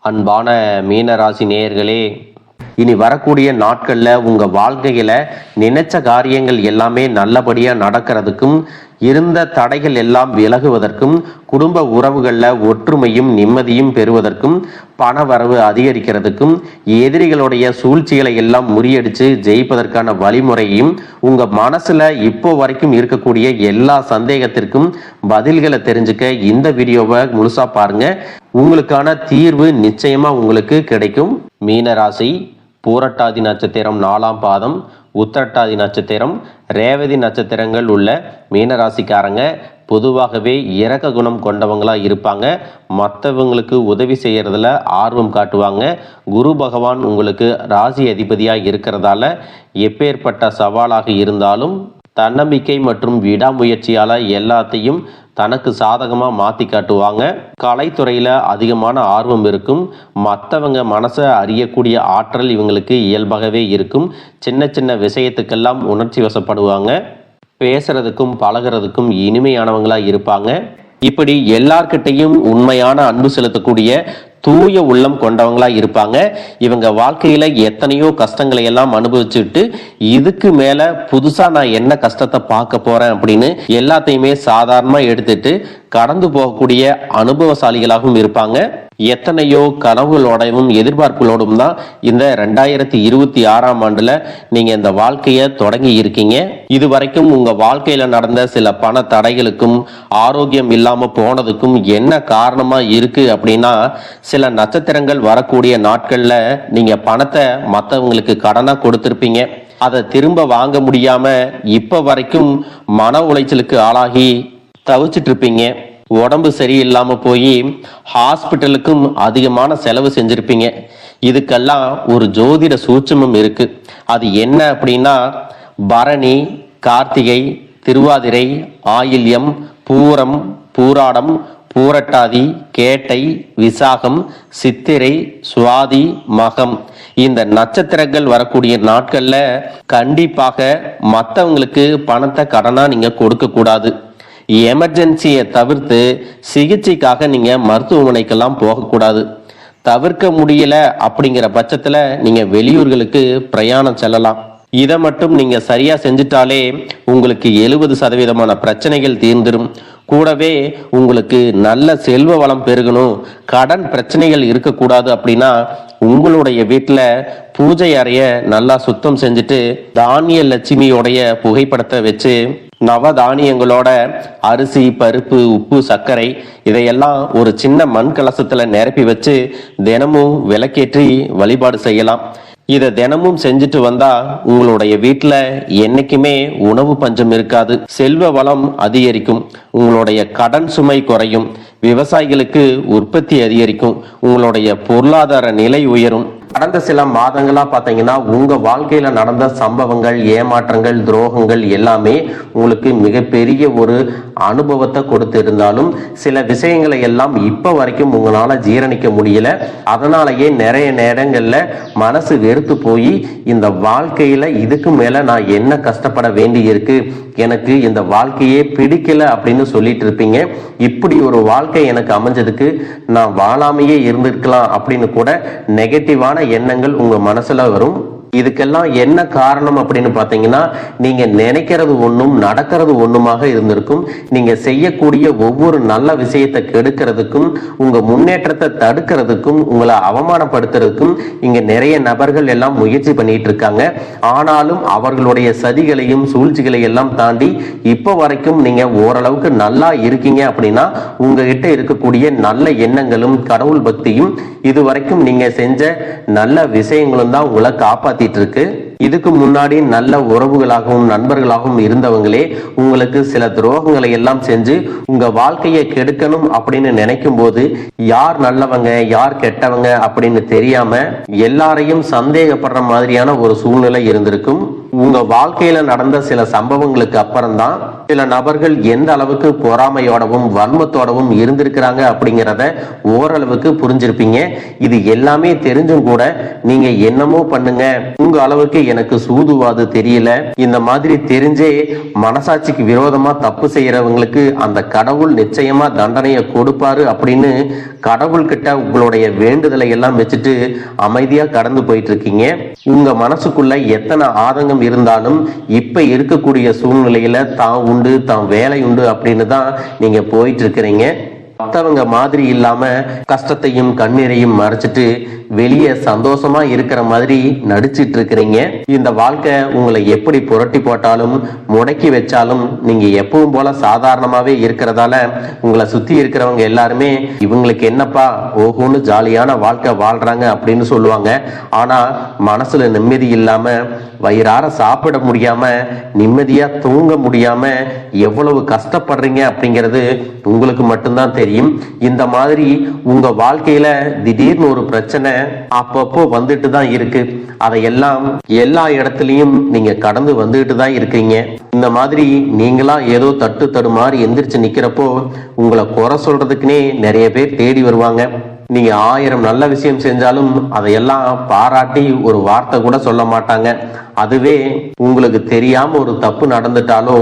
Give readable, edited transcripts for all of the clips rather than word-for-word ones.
அன்பான மீனராசி நேயர்களே, இனி வரக்கூடிய நாட்களில் உங்கள் வாழ்க்கையில் நினைச்ச காரியங்கள் எல்லாமே நல்லபடியாக நடக்கிறதுக்கும், இருந்த தடைகள் எல்லாம் விலகுவதற்கும், குடும்ப உறவுகளில் ஒற்றுமையும் நிம்மதியும் பெறுவதற்கும், பண வரவு அதிகரிக்கிறதுக்கும், எதிரிகளுடைய சூழ்ச்சிகளை எல்லாம் முறியடித்து ஜெயிப்பதற்கான வழிமுறையும், உங்கள் மனசில் இப்போ வரைக்கும் இருக்கக்கூடிய எல்லா சந்தேகத்திற்கும் பதில்களை தெரிஞ்சுக்க இந்த வீடியோவை முழுசாக பாருங்கள். உங்களுக்கான தீர்வு நிச்சயமாக உங்களுக்கு கிடைக்கும். மீனராசி, பூரட்டாதி நட்சத்திரம் 4ஆம் பாதம், உத்திரட்டாதி நட்சத்திரம், ரேவதி நட்சத்திரங்கள் உள்ள மீனராசிக்காரங்க பொதுவாகவே இரக்க குணம் கொண்டவங்களா இருப்பாங்க. மற்றவங்களுக்கு உதவி செய்யறதுல ஆர்வம் காட்டுவாங்க. குரு பகவான் உங்களுக்கு ராசி அதிபதியாக இருக்கிறதால எப்பேற்பட்ட சவாலாக இருந்தாலும் தன்னம்பிக்கை மற்றும் விடாமுயற்சியால் எல்லாத்தையும் தனக்கு சாதகமாக மாற்றி காட்டுவாங்க. கலைத்துறையில் அதிகமான ஆர்வம் இருக்கும். மற்றவங்க மனசை அறியக்கூடிய ஆற்றல் இவங்களுக்கு இயல்பாகவே இருக்கும். சின்ன சின்ன விஷயத்துக்கெல்லாம் உணர்ச்சி வசப்படுவாங்க. பேசுறதுக்கும் பழகிறதுக்கும் இனிமையானவங்களாக இருப்பாங்க. இப்படி எல்லார்கிட்டையும் உண்மையான அன்பு செலுத்தக்கூடிய தூய உள்ளம் கொண்டவங்களா இருப்பாங்க. இவங்க வாழ்க்கையில எத்தனையோ கஷ்டங்களை எல்லாம் அனுபவிச்சுட்டு இதுக்கு மேல புதுசா நான் என்ன கஷ்டத்தை பார்க்க போறேன் அப்படின்னு எல்லாத்தையுமே சாதாரணமா எடுத்துட்டு கடந்து போகக்கூடிய அனுபவசாலிகளாகவும் இருப்பாங்க. எத்தனையோ கனவுகளோடவும் எதிர்பார்ப்புகளோடும் தான் இந்த 2026ஆம் ஆண்டுல நீங்க இந்த வாழ்க்கைய தொடங்கி இருக்கீங்க. இது வரைக்கும் உங்க வாழ்க்கையில நடந்த சில பண தடைகளுக்கும் ஆரோக்கியம் இல்லாம போனதுக்கும் என்ன காரணமா இருக்கு அப்படின்னா, சில நட்சத்திரங்கள் வரக்கூடிய நாட்கள்ல நீங்க பணத்தை மற்றவங்களுக்கு கடனா கொடுத்திருப்பீங்க. அதை திரும்ப வாங்க முடியாம இப்ப வரைக்கும் மன உளைச்சலுக்கு ஆளாகி தவிச்சிட்டு இருப்பீங்க. உடம்பு சரியில்லாம போய் ஹாஸ்பிட்டலுக்கும் அதிகமான செலவு செஞ்சிருப்பீங்க. இதுக்கெல்லாம் ஒரு ஜோதிட சூட்சமம் இருக்கு. அது என்ன அப்படின்னா, பரணி, கார்த்திகை, திருவாதிரை, ஆயில்யம், பூரம், பூராடம், பூரட்டாதி, கேட்டை, விசாகம், சித்திரை, சுவாதி, மகம் இந்த நட்சத்திரங்கள் வரக்கூடிய நாட்கள்ல கண்டிப்பாக மற்றவங்களுக்கு பணத்தை கடனா நீங்க கொடுக்க கூடாது. எமர்ஜென்சியை தவிர்த்து சிகிச்சைக்காக நீங்க மருத்துவமனைக்கெல்லாம் போகக்கூடாது. தவிர்க்க முடியல அப்படிங்கிற பட்சத்துல நீங்க வெளியூர்களுக்கு பிரயாணம் செல்லலாம். இதை மட்டும் நீங்க சரியா செஞ்சுட்டாலே உங்களுக்கு 70% பிரச்சனைகள் தீர்ந்துடும். கூடவே உங்களுக்கு நல்ல செல்வ வளம் பெருகணும், கடன் பிரச்சனைகள் இருக்கக்கூடாது அப்படின்னா உங்களுடைய வீட்டில் பூஜை அறைய நல்லா சுத்தம் செஞ்சுட்டு தானிய லட்சுமியோடைய புகைப்படத்தை வச்சு நவதானியங்களோட அரிசி, பருப்பு, உப்பு, சர்க்கரை இதையெல்லாம் ஒரு சின்ன மண் கலசத்துல நிரப்பி வச்சு தினமும் விளக்கேற்றி வழிபாடு செய்யலாம். இதை தினமும் செஞ்சுட்டு வந்தா உங்களுடைய வீட்டில் என்னைக்குமே உணவு பஞ்சம் இருக்காது. செல்வ வளம் அதிகரிக்கும். உங்களுடைய கடன் சுமை குறையும். விவசாயிகளுக்கு உற்பத்தி அதிகரிக்கும். உங்களுடைய பொருளாதார நிலை உயரும். கடந்த சில மாதங்களா பார்த்தீங்கன்னா உங்க வாழ்க்கையில நடந்த சம்பவங்கள், ஏமாற்றங்கள், துரோகங்கள் எல்லாமே உங்களுக்கு மிகப்பெரிய ஒரு அனுபவத்தை கொடுத்து இருந்தாலும் சில விஷயங்களை எல்லாம் இப்ப வரைக்கும் உங்களால ஜீரணிக்க முடியல. அதனாலேயே நிறைய நேரங்கள்ல மனசு வெறுத்து போய் இந்த வாழ்க்கையில இதுக்கு மேல நான் என்ன கஷ்டப்பட வேண்டி இருக்கு, எனக்கு இந்த வாழ்க்கையே பிடிக்கல அப்படின்னு சொல்லிட்டு இருப்பீங்க. இப்படி ஒரு வாழ்க்கை எனக்கு அமைஞ்சதுக்கு நான் வாழாமையே இருந்திருக்கலாம் அப்படின்னு கூட நெகட்டிவான எண்ணங்கள் உங்க மனசுல வரும். இதுக்கெல்லாம் என்ன காரணம் அப்படின்னு பார்த்தீங்கன்னா, நீங்க நினைக்கிறது ஒன்றும் நடக்கிறது ஒன்றுமாக இருந்திருக்கும். நீங்க செய்யக்கூடிய ஒவ்வொரு நல்ல விஷயத்தை கெடுக்கிறதுக்கும், உங்க முன்னேற்றத்தை தடுக்கிறதுக்கும், உங்களை அவமானப்படுத்துறதுக்கும் இங்க நிறைய நபர்கள் எல்லாம் முயற்சி பண்ணிட்டு இருக்காங்க. ஆனாலும் அவர்களுடைய சதிகளையும் சூழ்ச்சிகளை எல்லாம் தாண்டி இப்போ வரைக்கும் நீங்க ஓரளவுக்கு நல்லா இருக்கீங்க அப்படின்னா உங்ககிட்ட இருக்கக்கூடிய நல்ல எண்ணங்களும் கடவுள் பக்தியும் இதுவரைக்கும் நீங்க செஞ்ச நல்ல விஷயங்களும் தான் உங்களை காப்பாத்தி இருக்கு. இதுக்கு முன்னாடி நல்ல உறவுகளாகவும் நண்பர்களாகவும் இருந்தவங்களே உங்களுக்கு சில துரோகங்களை எல்லாம் செஞ்சு உங்க வாழ்க்கையை கெடுக்கணும் அப்படின்னு நினைக்கும் போது யார் நல்லவங்க யார் கெட்டவங்க அப்படின்னு தெரியாம எல்லாரையும் சந்தேகப்படுற மாதிரியான ஒரு சூழ்நிலை இருந்திருக்கும். உங்க வாழ்க்கையில நடந்த சில சம்பவங்களுக்கு அப்புறம்தான் சில நபர்கள் எந்த அளவுக்கு பொறாமையோடவும் வன்மத்தோடவும் இருந்திருக்கிறாங்க அப்படிங்கிறத ஓரளவுக்கு புரிஞ்சிருப்பீங்க. இது எல்லாமே தெரிஞ்சும் கூட நீங்க என்னமோ பண்ணுங்க, உங்க அளவுக்கு எனக்கு சூதுவாது தெரியல, இந்த மாதிரி தெரிஞ்சே மனசாட்சிக்கு விரோதமா தப்பு செய்யறவங்களுக்கு அந்த கடவுள் நிச்சயமா தண்டனையை கொடுப்பாரு அப்படின்னு கடவுள் கிட்ட உங்களுடைய வேண்டுதலை எல்லாம் வச்சுட்டு அமைதியா கடந்து போயிட்டு இருக்கீங்க. உங்க மனசுக்குள்ள எத்தனை ஆதங்கம் இருந்தாலும் இப்ப இருக்கக்கூடிய சூழ்நிலையில தான் உண்டு தான் வேலை உண்டு அப்படின்னு தான் நீங்க போயிட்டு இருக்கிறீங்க. மற்றவங்க மாதிரி இல்லாம கஷ்டத்தையும் கண்ணீரையும் மறைச்சிட்டு வெளியே சந்தோஷமா இருக்கிற மாதிரி நடிச்சிட்டு இருக்கிறீங்க. இந்த வாழ்க்கை உங்களை எப்படி புரட்டி போட்டாலும் முடக்கி வச்சாலும் நீங்க எப்பவும் போல சாதாரணமாவே இருக்கிறதால உங்களை சுத்தி இருக்கிறவங்க எல்லாருமே இவங்களுக்கு என்னப்பா ஓஹோன்னு ஜாலியான வாழ்க்கை வாழ்றாங்க அப்படின்னு சொல்லுவாங்க. ஆனா மனசுல நிம்மதி இல்லாம வயிறார சாப்பிட முடியாம நிம்மதியா தூங்க முடியாம எவ்வளவு கஷ்டப்படுறீங்க அப்படிங்கிறது உங்களுக்கு மட்டும்தான் தெரியும். இந்த மாதிரி உங்க வாழ்க்கையில திடீர்னு ஒரு பிரச்சனை அப்பப்போ வந்துட்டு தான் இருக்கு. அதையெல்லாம் எல்லா இடத்துலயும் நீங்க கடந்து வந்துட்டு தான் இருக்கீங்க. இந்த மாதிரி நீங்களா ஏதோ தட்டு தடுமாறி எந்திரிச்சு நிக்கிறப்போ உங்களை குறை சொல்றதுக்குன்னே நிறைய பேர் தேடி வருவாங்க. நீங்க 1000 நல்ல விஷயம் செஞ்சாலும் அதையெல்லாம் பாராட்டி ஒரு வார்த்தை கூட சொல்ல மாட்டாங்க. அதுவே உங்களுக்கு தெரியாம ஒரு தப்பு நடந்துட்டாலோ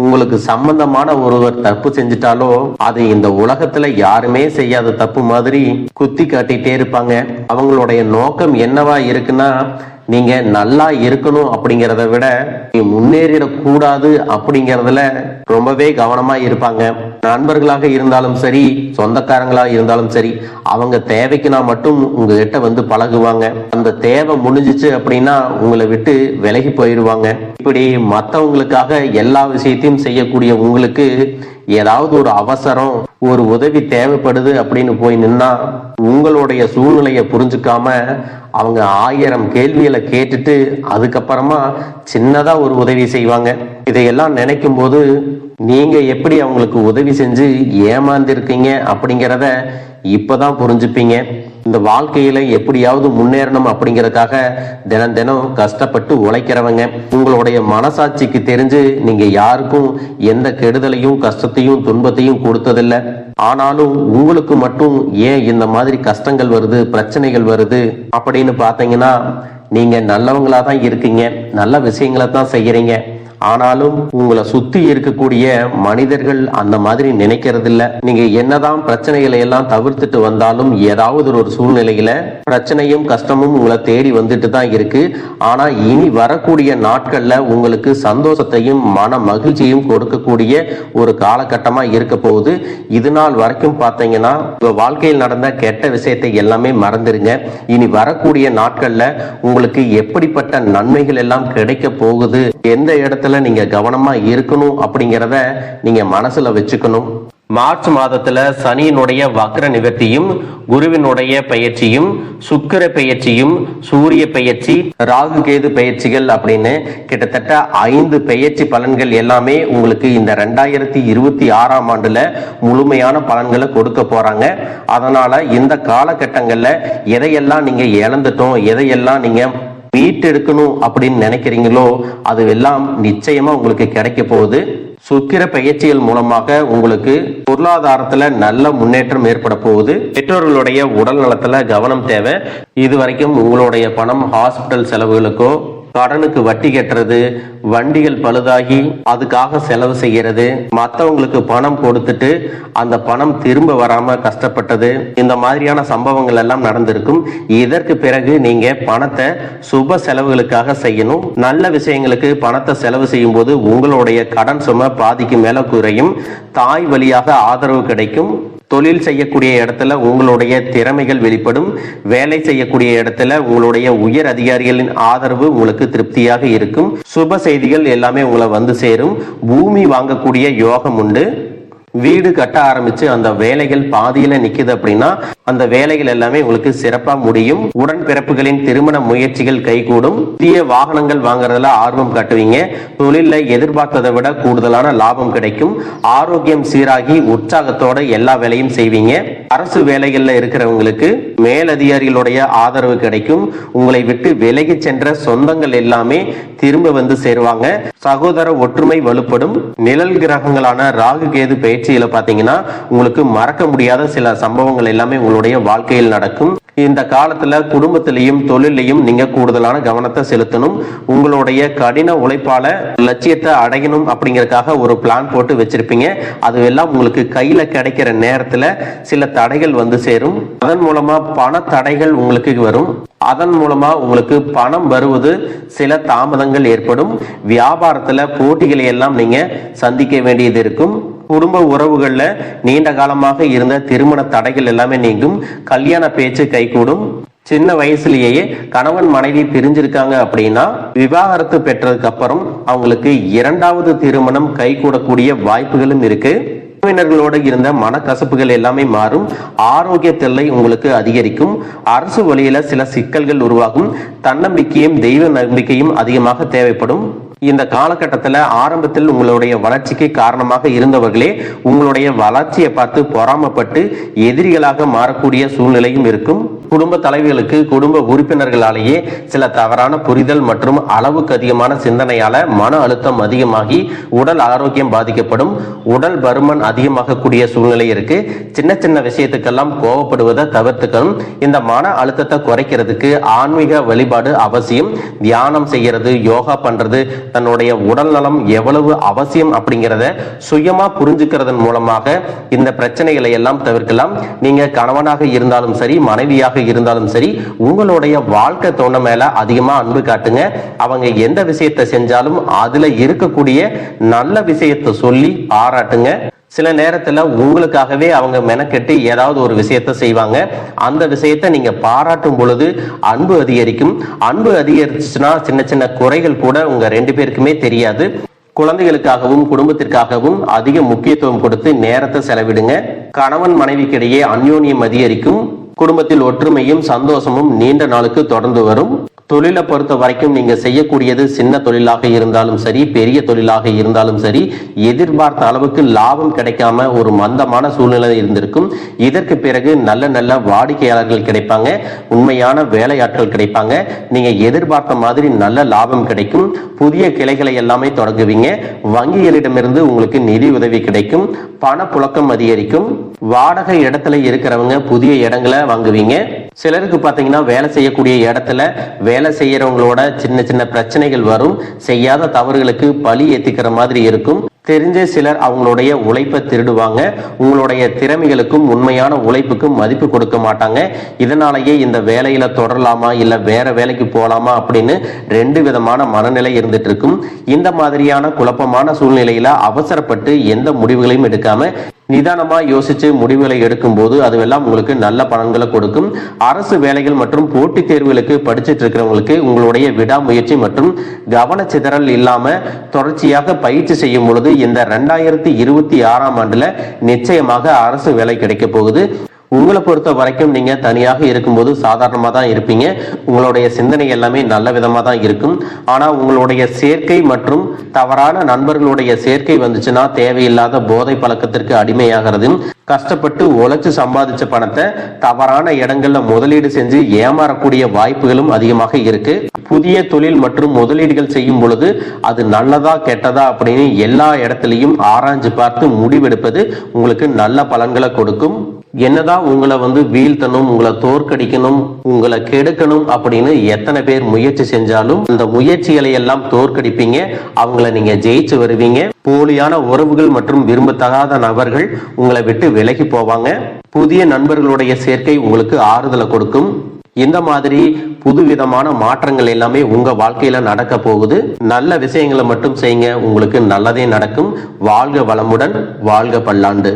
உங்களுக்கு சம்பந்தமான ஒருவர் தப்பு செஞ்சுட்டாலோ அது இந்த உலகத்துல யாருமே செய்யாத தப்பு மாதிரி குத்தி காட்டிட்டே இருப்பாங்க. அவங்களுடைய நோக்கம் என்னவா இருக்குன்னா நீங்க நல்லா இருக்கணும் அப்படிங்கிறத விட நீ முன்னேறிடக்கூடாது அப்படிங்கறதுல ரொம்பவே கவனமா இருப்பாங்க. நண்பர்களாக இருந்தாலும் சரி, சொந்தக்காரங்களாக இருந்தாலும் சரி, அவங்க தேவைக்குனா மட்டும் உங்ககிட்ட வந்து பழகுவாங்க. அந்த தேவை முடிஞ்சிச்சு அப்படின்னா உங்களை விட்டு விலகி போயிடுவாங்க. இப்படி மற்றவங்களுக்காக எல்லா விஷயத்தையும் செய்யக்கூடிய உங்களுக்கு ஏதாவது ஒரு அவசரம் ஒரு உதவி தேவைப்படுது அப்படின்னு போய் நின்னா உங்களுடைய சூழ்நிலையை புரிஞ்சுக்காம அவங்க 1000 கேள்விகளை கேட்டுட்டு அதுக்கப்புறமா சின்னதா ஒரு உதவி செய்வாங்க. இதையெல்லாம் நினைக்கும் போது நீங்க எப்படி அவங்களுக்கு உதவி செஞ்சு ஏமாந்திருக்கீங்க அப்படிங்கிறத இப்பதான் புரிஞ்சுப்பீங்க. இந்த வாழ்க்கையில எப்படியாவது முன்னேறணும் அப்படிங்கறதுக்காக தினம் தினம் கஷ்டப்பட்டு உழைக்கிறவங்க. உங்களுடைய மனசாட்சிக்கு தெரிஞ்சு நீங்க யாருக்கும் எந்த கெடுதலையும் கஷ்டத்தையும் துன்பத்தையும் கொடுத்ததில்லை. ஆனாலும் உங்களுக்கு மட்டும் ஏன் இந்த மாதிரி கஷ்டங்கள் வருது, பிரச்சனைகள் வருது அப்படின்னு பாத்தீங்கன்னா நீங்க நல்லவங்களா தான் இருக்கீங்க, நல்ல விஷயங்களை தான் செய்யறீங்க. ஆனாலும் உங்களை சுத்தி இருக்கக்கூடிய மனிதர்கள் அந்த மாதிரி நினைக்கிறது இல்ல. நீங்க என்னதான் பிரச்சனைகளை எல்லாம் தவிர்த்துட்டு வந்தாலும் ஏதாவது ஒரு சூழ்நிலையில பிரச்சனையும் கஷ்டமும் உங்களை தேடி வந்துட்டு தான் இருக்கு. ஆனா இனி வரக்கூடிய நாட்கள்ல உங்களுக்கு சந்தோஷத்தையும் மன மகிழ்ச்சியும் கொடுக்கக்கூடிய ஒரு காலகட்டமா இருக்க போகுது. இது நாள் வரைக்கும் பாத்தீங்கன்னா உங்க வாழ்க்கையில் நடந்த கெட்ட விஷயத்தை எல்லாமே மறந்துருங்க. இனி வரக்கூடிய நாட்கள்ல உங்களுக்கு எப்படிப்பட்ட நன்மைகள் எல்லாம் கிடைக்க போகுது, எந்த இடத்துல நீங்க கவனமா இருக்கணும் அப்படிங்கிறத நீங்க மனசுல வச்சுக்கணும். மார்ச் மாதத்துல சனியினுடைய வக்ர நிவர்த்தியும் குருவினுடைய பயிற்சியும் சுக்கிர பயிற்சியும் சூரிய பயிற்சி ராகு கேது பயிற்சிகள் அப்படின்னு கிட்டத்தட்ட 5 பயிற்சி பலன்கள் எல்லாமே உங்களுக்கு இந்த 2026ஆம் ஆண்டுல முழுமையான பலன்களை கொடுக்க போறாங்க. அதனால இந்த காலகட்டங்கள்ல எதையெல்லாம் நீங்க இழந்துட்டோம், எதையெல்லாம் நீங்க மீட்டெடுக்கணும் அப்படின்னு நினைக்கிறீங்களோ அது எல்லாம் நிச்சயமா உங்களுக்கு கிடைக்க போகுது. சுக்கிர பயிற்சிகள் மூலமாக உங்களுக்கு பொருளாதாரத்துல நல்ல முன்னேற்றம் ஏற்பட போகுது. பெற்றோர்களுடைய உடல் நலத்துல கவனம் தேவை. இதுவரைக்கும் உங்களுடைய பணம் ஹாஸ்பிட்டல் செலவுகளுக்கோ கடனுக்கு வட்டி கட்டுறது, வண்டிகள் பழுதாகி அதுக்காக செலவு செய்யறது, மற்றவங்களுக்கு பணம் கொடுத்துட்டு அந்த பணம் திரும்ப வராம கஷ்டப்பட்டது, இந்த மாதிரியான சம்பவங்கள் எல்லாம் நடந்திருக்கும். இதற்கு பிறகு நீங்க பணத்தை சுப செலவுகளுக்காக செய்யணும். நல்ல விஷயங்களுக்கு பணத்தை செலவு செய்யும் போது உங்களுடைய கடன் சுமை பாதிக்கு மேல குறையும். தாய் வழியாக ஆதரவு கிடைக்கும். தொழில் செய்யக்கூடிய இடத்துல உங்களுடைய திறமைகள் வெளிப்படும். வேலை செய்யக்கூடிய இடத்துல உங்களுடைய உயர் அதிகாரிகளின் ஆதரவு உங்களுக்கு திருப்தியாக இருக்கும். சுப செய்திகள் எல்லாமே உங்களை வந்து சேரும். பூமி வாங்கக்கூடிய யோகம் உண்டு. வீடு கட்ட ஆரம்பிச்சு அந்த வேலைகள் பாதியில நிக்குது அப்படின்னா அந்த வேலைகள் எல்லாமே உங்களுக்கு சிறப்பா முடியும். உடன்பிறப்புகளின் திருமண முயற்சிகள் கைகூடும். புதிய வாகனங்கள் வாங்குறதுல ஆர்வம் காட்டுவீங்க. தொழில எதிர்பார்த்ததை விட கூடுதலான லாபம் கிடைக்கும். ஆரோக்கியம் சீராகி உற்சாகத்தோட எல்லா வேலையும் செய்வீங்க. அரசு வேலைகள்ல இருக்கிறவங்களுக்கு மேலதிகாரிகளுடைய ஆதரவு கிடைக்கும். உங்களை விட்டு விலகி சென்ற சொந்தங்கள் எல்லாமே திரும்ப வந்து சேருவாங்க. சகோதர ஒற்றுமை வலுப்படும். நிழல் கிரகங்களான ராகு கேது பயிற்சியில பாத்தீங்கன்னா உங்களுக்கு மறக்க முடியாத சில சம்பவங்கள் எல்லாமே உங்களுடைய வாழ்க்கையில் நடக்கும். இந்த காலத்துல குடும்பத்திலையும் தொழிலையும் நீங்க கூடுதலான கவனத்தை செலுத்தணும். உங்களுடைய கடின உழைப்பால லட்சியத்தை அடையணும் அப்படிங்கறதுக்காக ஒரு பிளான் போட்டு வச்சிருப்பீங்க. அது எல்லாம் உங்களுக்கு கையில கிடைக்கிற நேரத்துல சில தடைகள் வந்து சேரும். அதன் மூலமா பண தடைகள் உங்களுக்கு வரும். அதன் மூலமா உங்களுக்கு பணம் வருவது சில தாமதங்கள் ஏற்படும். வியாபாரத்துல போட்டிகளை எல்லாம் நீங்க சந்திக்க வேண்டியது இருக்கும். குடும்ப உறவுகள்ல நீண்ட காலமாக இருந்த திருமண தடைகள் எல்லாமே நீங்கும். கல்யாண பேச்சு கைகூடும். சின்ன வயசுலயே கணவன் மனைவி பிரிஞ்சிருக்காங்க அப்படின்னா விவாகரத்து பெற்றதுக்கு அப்புறம் அவங்களுக்கு இரண்டாவது திருமணம் கைகூடக்கூடிய வாய்ப்புகளும் இருக்கு. உறவினர்களோடு இருந்த மனக்கசப்புகள் எல்லாமே மாறும். ஆரோக்கிய தொல்லை உங்களுக்கு அதிகரிக்கும். அரசு வழியில சில சிக்கல்கள் உருவாகும். தன்னம்பிக்கையும் தெய்வ நம்பிக்கையும் அதிகமாக தேவைப்படும். இந்த காலகட்டத்தில் ஆரம்பத்தில் உங்களுடைய வளர்ச்சிக்கு காரணமாக இருந்தவர்களே உங்களுடைய வளர்ச்சியை பார்த்து பொறாமப்பட்டு எதிரிகளாக மாறக்கூடிய சூழ்நிலையும் இருக்கும். குடும்ப தலைவர்களுக்கு குடும்ப உறுப்பினர்களாலேயே சில தவறான புரிதல் மற்றும் அளவுக்கு அதிகமான சிந்தனையால மன அழுத்தம் அதிகமாகி உடல் ஆரோக்கியம் பாதிக்கப்படும். உடல் பருமன் அதிகமாகக்கூடிய சூழ்நிலை இருக்கு. சின்ன சின்ன விஷயத்துக்கெல்லாம் கோவப்படுவதை தவிர்த்துக்கணும். இந்த மன அழுத்தத்தை குறைக்கிறதுக்கு ஆன்மீக வழிபாடு அவசியம். தியானம் செய்யறது, யோகா பண்றது, தன்னுடைய உடல் நலம் எவ்வளவு அவசியம் அப்படிங்கிறத சுயமா புரிஞ்சுக்கிறதன் மூலமாக இந்த பிரச்சனைகளை எல்லாம் தவிர்க்கலாம். நீங்க கணவனாக இருந்தாலும் சரி, மனைவியாக இருந்தாலும் சரி, உங்களுடைய வாழ்க்கை துணை மேல அதிகமா அன்பு காட்டுங்க. அவங்க எந்த விஷயத்தை செஞ்சாலும் அதுல இருக்கக்கூடிய நல்ல விஷயத்தை சொல்லி பாராட்டுங்க. சில நேரத்துல உங்களுக்காகவே அவங்க மெனக்கெட்டு ஏதாவது ஒரு விஷயத்த செய்வாங்க. அந்த விஷயத்த நீங்க பாராட்டும் பொழுது அன்பு அதிகரிக்கும். அன்பு அதிகரிச்சுன்னா சின்ன சின்ன குறைகள் கூட உங்க ரெண்டு பேருக்குமே தெரியாது. குழந்தைகளுக்காகவும் குடும்பத்திற்காகவும் அதிக முக்கியத்துவம் கொடுத்து நேரத்தை செலவிடுங்க. கணவன் மனைவிக்கிடையே அந்யோன்யம் அதிகரிக்கும். குடும்பத்தில் ஒற்றுமையும் சந்தோஷமும் நீண்ட நாளுக்கு தொடர்ந்து வரும். தொழிலை பொறுத்த வரைக்கும் நீங்க செய்யக்கூடியது சின்ன தொழிலாக இருந்தாலும் சரி, பெரிய தொழிலாக இருந்தாலும் சரி, எதிர்பார்த்த அளவுக்கு லாபம் கிடைக்காம ஒரு மந்தமான சூழ்நிலை இருந்திருக்கும். இதற்கு பிறகு நல்ல நல்ல வாடிக்கையாளர்கள் கிடைப்பாங்க. உண்மையான வேலையாட்கள் கிடைப்பாங்க. நீங்க எதிர்பார்த்த மாதிரி நல்ல லாபம் கிடைக்கும். புதிய கிளைகளை எல்லாமே தொடங்குவீங்க. வங்கிகளிடமிருந்து உங்களுக்கு நிதி உதவி கிடைக்கும். பணப்புழக்கம் அதிகரிக்கும். வாடகை இடத்துல இருக்கிறவங்க புதிய இடங்களை வாங்குவீங்க. சிலருக்கு பாத்தீங்கன்னா வேலை செய்யக்கூடிய இடத்துல வேலை செய்யறவங்களோட சின்ன சின்ன பிரச்சனைகள் வரும். செய்யாத தவறுகளுக்கு பழி ஏத்திக்கிற மாதிரி இருக்கும். தெரிஞ்ச சிலர் அவங்களுடைய உழைப்பை திருடுவாங்க. உங்களுடைய திறமைகளுக்கும் உண்மையான உழைப்புக்கும் மதிப்பு கொடுக்க மாட்டாங்க. இதனாலேயே இந்த வேலையில தொடரலாமா இல்ல வேற வேலைக்கு போலாமா அப்படின்னு ரெண்டு விதமான மனநிலை இருந்துட்டு இருக்கும். இந்த மாதிரியான குழப்பமான சூழ்நிலையில அவசரப்பட்டு எந்த முடிவுகளையும் எடுக்காம நிதானமா யோசிச்சு முடிவுகளை எடுக்கும் போது அதுவெல்லாம் உங்களுக்கு நல்ல பலன்களை கொடுக்கும். அரசு வேலைகள் மற்றும் போட்டித் தேர்வுகளுக்கு படிச்சுட்டு இருக்கிறவங்களுக்கு உங்களுடைய விடாமுயற்சி மற்றும் கவனச்சிதறல் இல்லாம தொடர்ச்சியாக பயிற்சி செய்யும் பொழுது இந்த 2026ஆம் ஆண்டுல நிச்சயமாக அரசு வேலை கிடைக்க போகுது. உங்களை பொறுத்த வரைக்கும் நீங்க தனியாக இருக்கும்போது சாதாரணமா தான் இருப்பீங்க. உங்களுடைய சிந்தனை எல்லாமே நல்ல விதமா தான் இருக்கும். ஆனா உங்களுடைய சேர்க்கை மற்றும் தவறான நண்பர்களுடைய சேர்க்கை வந்துச்சுன்னா தேவையில்லாத போதை பழக்கத்திற்கு அடிமையாகிறது. கஷ்டப்பட்டு உழைச்சு சம்பாதிச்ச பணத்தை தவறான இடங்கள்ல முதலீடு செஞ்சு ஏமாறக்கூடிய வாய்ப்புகளும் அதிகமாக இருக்கு. புதிய தொழில் மற்றும் முதலீடுகள் செய்யும் பொழுது அது நல்லதா கெட்டதா அப்படின்னு எல்லா இடத்துலையும் ஆராய்ஞ்சு பார்த்து முடிவெடுப்பது உங்களுக்கு நல்ல பலன்களை கொடுக்கும். என்னதான் உங்களை வீழ்த்தணும், உங்களை தோற்கடிக்கணும், உங்களை கெடுக்கணும் அப்படின்னு எத்தனை பேர் முயற்சி செஞ்சாலும் அந்த முயற்சிகளை எல்லாம் தோற்கடிப்பீங்க. அவங்கள நீங்க ஜெயிச்சு வருவீங்க. போலியான உறவுகள் மற்றும் விரும்பத்தகாத நபர்கள் உங்களை விட்டு விலகி போவாங்க. புதிய நண்பர்களுடைய சேர்க்கை உங்களுக்கு ஆறுதலை கொடுக்கும். இந்த மாதிரி புதுவிதமான மாற்றங்கள் எல்லாமே உங்க வாழ்க்கையில நடக்க போகுது. நல்ல விஷயங்களை மட்டும் செய்யுங்க. உங்களுக்கு நல்லதே நடக்கும். வாழ்க வளமுடன், வாழ்க பல்லாண்டு.